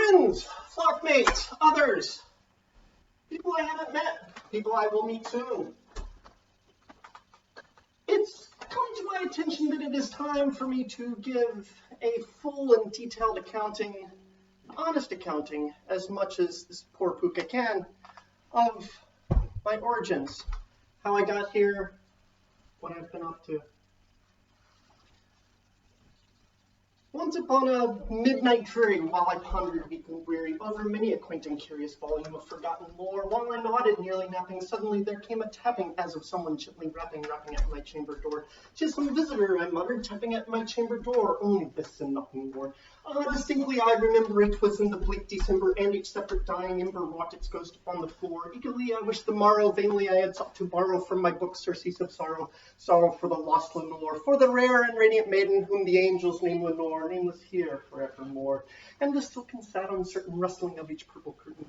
friends, flockmates, others, people I haven't met, people I will meet soon. It's come to my attention that it is time for me to give a full and detailed accounting, honest accounting, as much as this poor Pooka can, of my origins, how I got here, what I've been up to. Once upon a midnight dreary, while I pondered weak and weary over many a quaint and curious volume of forgotten lore, while I nodded, nearly napping, suddenly there came a tapping as of someone gently rapping at my chamber door. "'Tis some visitor," I muttered, tapping at my chamber door, only this and nothing more. Distinctly I remember it was in the bleak December, and each separate dying ember wrought its ghost upon the floor. Eagerly I wished the morrow, vainly I had sought to borrow from my book surcease of sorrow, sorrow for the lost Lenore, for the rare and radiant maiden whom the angels name Lenore, nameless here forevermore. And the silken sad uncertain rustling of each purple curtain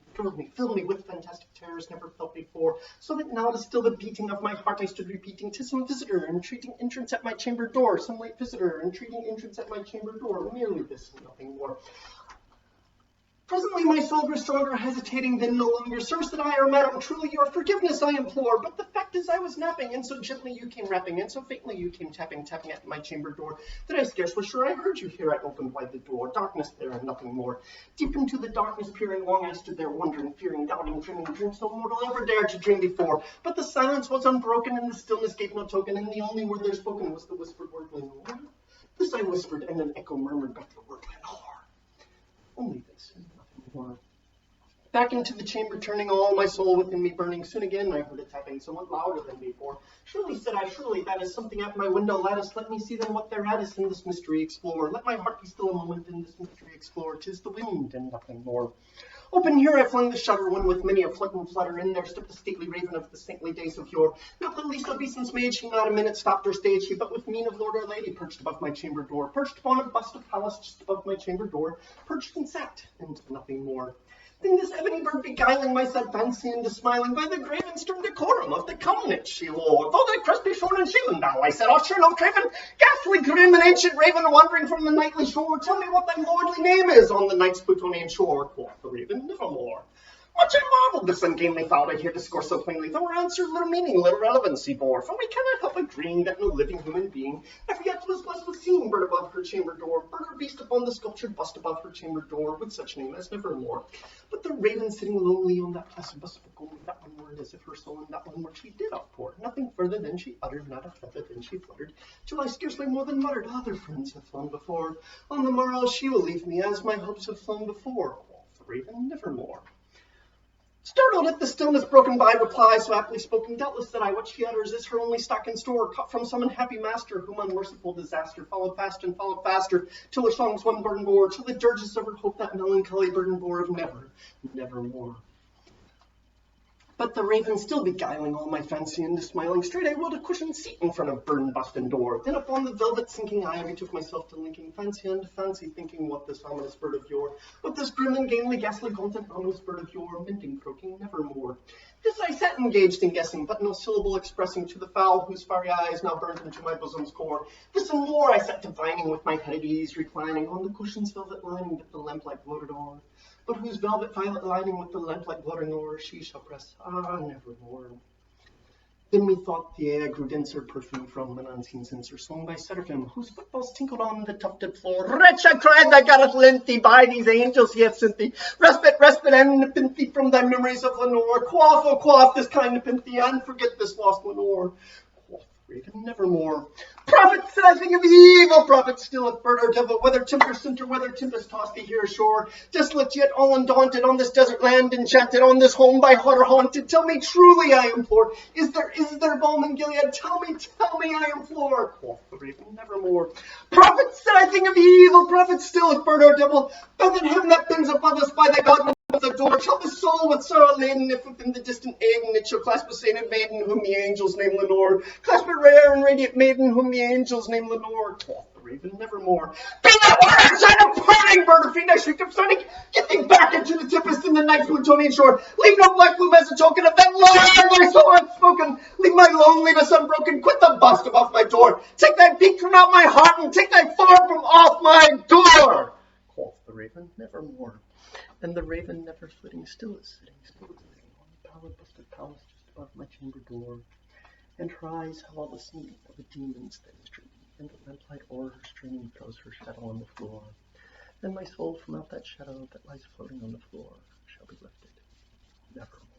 filled me with fantastic terrors never felt before, so that now to still the beating of my heart I stood repeating, "'Tis some visitor entreating entrance at my chamber door, some late visitor entreating entrance at my chamber door, merely this and nothing more." Presently my soul grew stronger, hesitating, then no longer. "Sir," said I, "or madam, truly your forgiveness I implore, but the fact is I was napping, and so gently you came rapping, and so faintly you came tapping at my chamber door, that I scarce was sure I heard you here. I opened wide the door, darkness there and nothing more. Deep into the darkness peering, long I stood there wondering, fearing, doubting, dreaming dreams no mortal ever dared to dream before. But the silence was unbroken, and the stillness gave no token, and the only word there spoken was the whispered word, Lenore. This I whispered, and an echo murmured back the word, Lenore. Only this and nothing more. Back into the chamber turning, all my soul within me burning. Soon again I heard it tapping, somewhat louder than before. "Surely," said I, "surely that is something at my window lattice. Let me see then what thereat is, in this mystery explore. Let my heart be still a moment, in this mystery explore. 'Tis the wind and nothing more." Open here I flung the shutter, when with many a flit and flutter in there stepped the stately raven of the saintly days of yore. Not the least obeisance made she, not a minute stopped or stayed she, but with mien of lord or lady perched above my chamber door, perched upon a bust of Pallas just above my chamber door, perched and sat, and nothing more. Then this ebony bird beguiling my sad fancy into smiling, by the grave and stern decorum of the countenance she wore. "Though thy crest be shorn and shaven thou," I said, "oh sure no craven, ghastly grim and ancient raven, wandering from the nightly shore, tell me what thy lordly name is on the night's Plutonian shore." Quoth the raven, "Nevermore." Much I marveled this ungainly fowl to hear discourse so plainly, though her answer little meaning, little relevancy bore. For we cannot help agreeing that no living human being ever yet was blessed with seeing bird above her chamber door, bird or beast upon the sculptured bust above her chamber door, with such name as Nevermore. But the raven sitting lonely on that placid bust of gold, that one word, as if her soul in that one word she did outpour. Nothing further than she uttered, not a feather than she fluttered, till I scarcely more than muttered, "Other friends have flown before. On the morrow she will leave me, as my hopes have flown before." Quoth the raven, "Nevermore." Startled at the stillness broken by reply so aptly spoken, "Doubtless," said I, "what she utters is her only stock in store, caught from some unhappy master, whom unmerciful disaster followed fast and followed faster, till her song's one burden bore, till the dirges of her hope that melancholy burden bore of never, nevermore." But the raven still beguiling all my fancy into smiling, straight I willed a cushioned seat in front of burden bust and door. Then upon the velvet sinking I betook myself to linking fancy unto fancy, thinking what this ominous bird of yore, what this grim and gainly ghastly gaunt and ominous bird of yore, minting, croaking, nevermore. This I sat engaged in guessing, but no syllable expressing to the fowl whose fiery eyes now burned into my bosom's core. This and more I sat divining, with my head at ease reclining on the cushion's velvet lining that the lamplight floated o'er, but whose velvet violet lining with the lamplight gloating o'er she shall press, nevermore. Then methought the air grew denser, perfume from an unseen censer, sung by seraphim, whose footfalls tinkled on the tufted floor. "Wretch," I cried, "thy God hath lent thee, by these angels he hath sent thee, respite, and nepenthe from thy memories of Lenore. Quaff, oh quaff, this kind nepenthe, and forget this lost Lenore." Quoth the raven, "Nevermore." "Prophet," said I, "think of evil, prophet still, if bird or devil, whether tempest sent or whether tempest tossed thee here ashore, desolate yet all undaunted, on this desert land enchanted, on this home by water haunted, tell me truly, I implore, is there balm in Gilead? Tell me, I implore." Quoth the raven, "Nevermore." "Prophet," said I, "think of evil, prophet still, if bird or devil, both in heaven that bends above us by thy God the door, shall the soul with sorrow laden, if within the distant Aiden it shall clasp a sainted maiden, whom the angels name Lenore, clasp a rare and radiant maiden, whom the angels name Lenore." Quoth the raven, "Nevermore." "Be that word, sign of parting, bird or fiend," I shrieked upstarting, "get thee back into the tempest in the night's Plutonian shore. Leave no black bloom as a token of that lie my soul unspoken. Leave my loneliness unbroken. Quit the bust above my door. Take thy beak from out my heart, and take thy form from off my door." Quoth the raven, raven, nevermore. And the raven, never flitting, still is sitting on the pallid-busted palace just above my chamber door. And her eyes have all the sneaking of a demon's that is dreaming, and the lamplight o'er her streaming throws her shadow on the floor. And my soul from out that shadow that lies floating on the floor shall be lifted, nevermore.